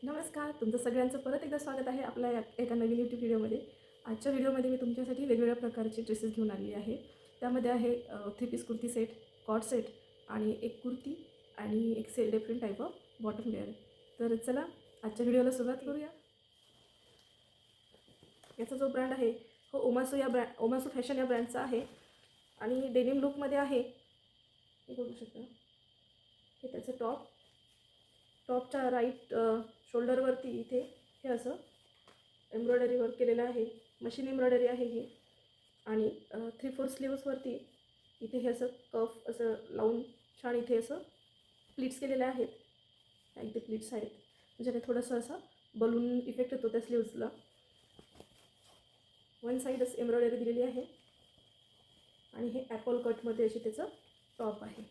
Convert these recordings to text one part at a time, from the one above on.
नमस्कार, तुमचं सगळ्यांचं परत एकदा स्वागत आहे आपल्या एका नवीन यूट्यूब व्हिडिओमध्ये. आजच्या व्हिडिओमध्ये मी तुमच्यासाठी वेगवेगळ्या प्रकारचे ड्रेसेस घेऊन आलेली आहे. त्यामध्ये आहे 3 पीस कुर्ती सेट, कॉट सेट आणि एक कुर्ती आणि एक different type of bottom wear. तर चला आजच्या व्हिडिओला सुरुवात करूया. याचा जो ब्रँड आहे हो ओमासो ओमासो फॅशन या ब्रँडचा आहे आणि डेनिम लुकमध्ये आहे. हे बघू शकता, हे त्याचं टॉपच्या राईट शोल्डरवरती इथे हे असं एम्ब्रॉयडरी वर्क केलेलं आहे. मशीन एम्ब्रॉयडरी आहे ही. आणि 3/4 स्लीव्सवरती इथे हे असं कफ असं लावून छान इथे असं प्लीट्स केलेले आहेत. इथे प्लीट्स आहेत, म्हणजे थोडंसं असं बलून इफेक्ट येतो त्या स्लीव्सला. वन साईडच एम्ब्रॉयडरी दिलेली आहे आणि हे ॲपल कटमध्ये अशी त्याचं टॉप आहे.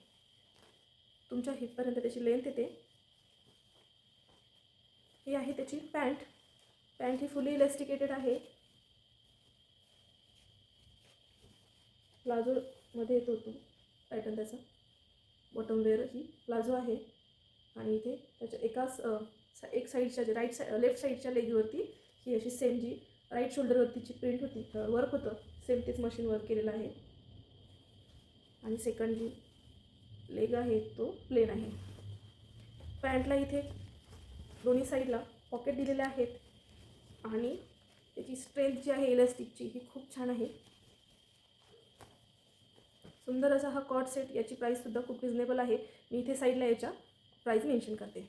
तुमच्या हिपपर्यंत त्याची लेंथ येते. ही आहे त्याची पॅन्ट ही फुली इलेस्टिकेटेड आहे. प्लाझोमध्ये येतो तो पॅटर्न त्याचा. बॉटम वेअर ही प्लाझो आहे आणि इथे त्याच्या एक साईडच्या लेफ्ट साईडच्या लेगवरती ही अशी सेम जी राईट शोल्डरवरतीची प्रिंट होती, वर्क होतं सेम तेच मशीन वर्क केलेलं आहे. आणि सेकंड जी लेग आहे तो प्लेन आहे. पॅन्टला इथे दोन्ही साईडला पॉकेट दिलेले आहेत आणि त्याची स्ट्रेंथ जी आहे इलास्टिकची ही खूप छान आहे. सुंदर असा हा कॉट सेट. याची प्राईससुद्धा खूप रिजनेबल आहे. मी इथे साईडला याच्या प्राईस मेन्शन करते.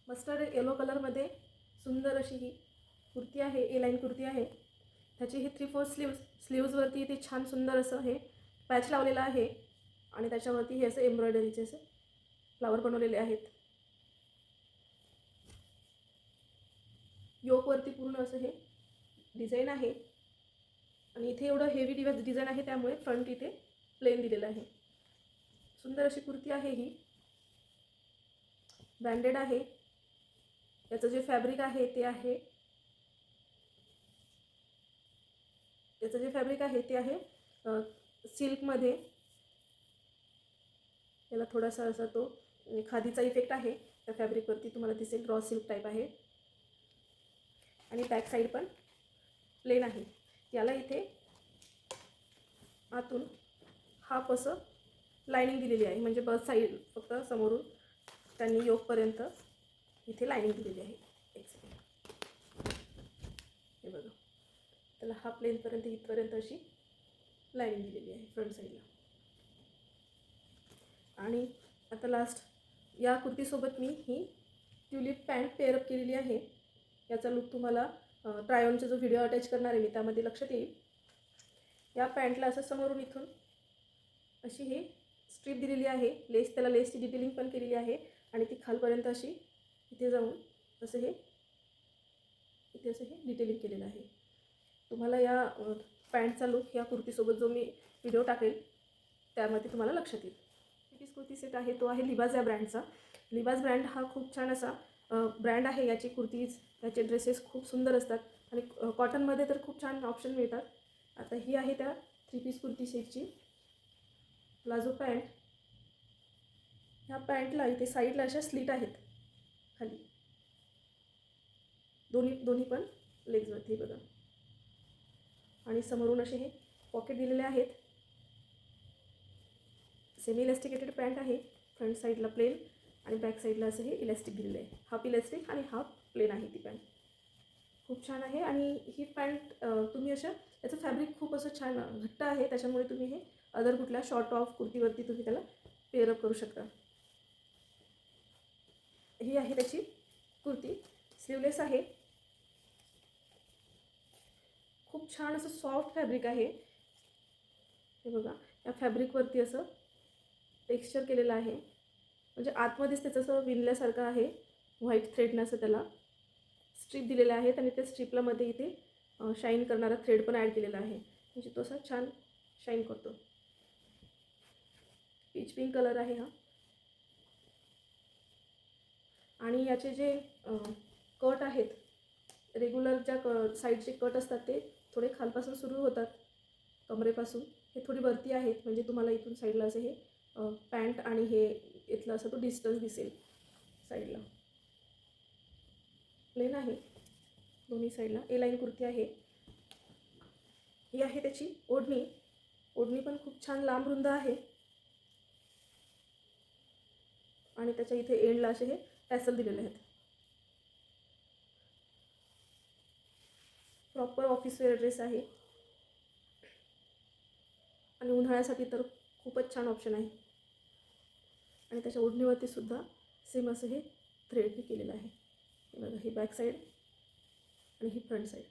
मस्टर्ड येलो कलरमध्ये सुंदर अशी ही कुर्ती आहे. ए लाईन कुर्ती आहे. त्याची ही 3/4 स्लीव्सवरती इथे छान सुंदर असं हे पॅच लावलेलं आहे आणि त्याच्यावरती हे असं एम्ब्रॉयडरीचे असे फ्लावर बनवलेले आहेत. योकवरती पूर्ण असं हे डिझाईन आहे आणि इथे एवढं हेवी डिझाईन आहे त्यामुळे फ्रंट इथे प्लेन दिलेलं आहे. सुंदर अशी कुर्ती आहे ही. ब्रँडेड आहे. याचं जे फॅब्रिक आहे ते आहे सिल्कमध्ये. याला थोडासा असा तो खादीचा इफेक्ट आहे त्या फॅब्रिकवरती, तुम्हाला दिसेल. रॉ सिल्क टाईप आहे आणि बॅक साईड पण प्लेन आहे. याला इथे आतून हाफ असं लायनिंग दिलेली आहे, म्हणजे बस साईड फक्त समोरून त्यांनी योकपर्यंत इथे लायनिंग दिलेली आहे. एक सेकंड, हे बघा, त्याला हाफ लेंथपर्यंत इथपर्यंत अशी लायनिंग दिलेली आहे फ्रंट साईडला. आणि आता लास्ट या कुर्तीसोबत मी ही ट्युलिप पॅन्ट पेअरअप केलेली आहे. याचा लुक तुम्हाला ट्रायऑनचा जो व्हिडिओ अटॅच करणार आहे मी त्यामध्ये लक्षात येईल. या पॅन्टला असं समोरून इथून अशी ही स्ट्रीप दिलेली आहे. त्याला लेसची डिटेलिंग पण केलेली आहे आणि ती खालपर्यंत अशी इथे जाऊन असं हे डिटेलिंग केलेलं आहे. तुम्हाला या पॅन्टचा लुक या कुर्तीसोबत जो मी व्हिडिओ टाकेल त्यामध्ये तुम्हाला लक्षात येईल. पीस कुर्ती सेट आहे तो आहे लिबाज या ब्रँडचा. लिबाज ब्रँड हा खूप छान असा ब्रँड आहे. याची कुर्तीज, याचे ड्रेसेस खूप सुंदर असतात आणि कॉटनमध्ये तर खूप छान ऑप्शन मिळतात. आता ही आहे त्या 3 पीस कुर्ती सेटची प्लाझो पॅन्ट. ह्या पॅन्टला इथे साईडला अशा स्लीट आहेत खाली, दोन्ही पण लेग्सवरती बघा. आणि समोरून असे हे पॉकेट दिलेले आहेत. सेमी इलास्टिकेटेड पॅन्ट आहे. फ्रंट साईडला प्लेन आणि बॅक साईडला असं हे इलास्टिक दिलेलं आहे. हाफ इलास्टिक आणि हाफ प्लेन आहे ती पॅन्ट. खूप छान आहे. आणि ही पॅन्ट तुम्ही याचं फॅब्रिक खूप असं छान घट्ट आहे, त्याच्यामुळे तुम्ही हे अदर कुठल्या शॉर्ट ऑफ कुर्तीवरती तुम्ही त्याला पेअरअप करू शकता. ही आहे त्याची कुर्ती. स्लीवलेस आहे. खूप छान असं सॉफ्ट फॅब्रिक आहे. हे बघा, या फॅब्रिकवरती असं टेक्स्चर केलेलं आहे, म्हणजे आतमध्येच त्याचं असं विणल्यासारखं आहे. व्हाईट थ्रेडनं असं त्याला स्ट्रीप दिलेल्या आहेत आणि त्या स्ट्रीपला मध्ये इथे शाईन करणारा थ्रेड पण ॲड केलेला आहे, म्हणजे तो असा छान शाईन करतो. पीच पिंक कलर आहे हा. आणि याचे जे कट आहेत, रेग्युलर ज्या साईडचे कट असतात ते थोडे खालपासून सुरू होतात कमरेपासून. हे थोडी वरती आहेत, म्हणजे तुम्हाला इथून साईडला असं हे पॅन्ट आणि हे इथलं असं तो डिस्टन्स दिसेल साईडला. प्लेन आहे दोन्ही साईडला. ए लाईन कुर्ती आहे. ही आहे त्याची ओढणी. ओढणी पण खूप छान लांब रुंद आहे आणि त्याच्या इथे एंडला असे हे टॅसल दिलेले आहेत. प्रॉपर ऑफिस वेअर ड्रेस आहे आणि उन्हाळ्यासाठी तर खूपच छान ऑप्शन आहे. आणि त्याच्या ओढणीवरती सुद्धा सेम असं हे थ्रेडनी केलेलं आहे. हे बघा, ही बॅक साईड आणि ही फ्रंट साईड.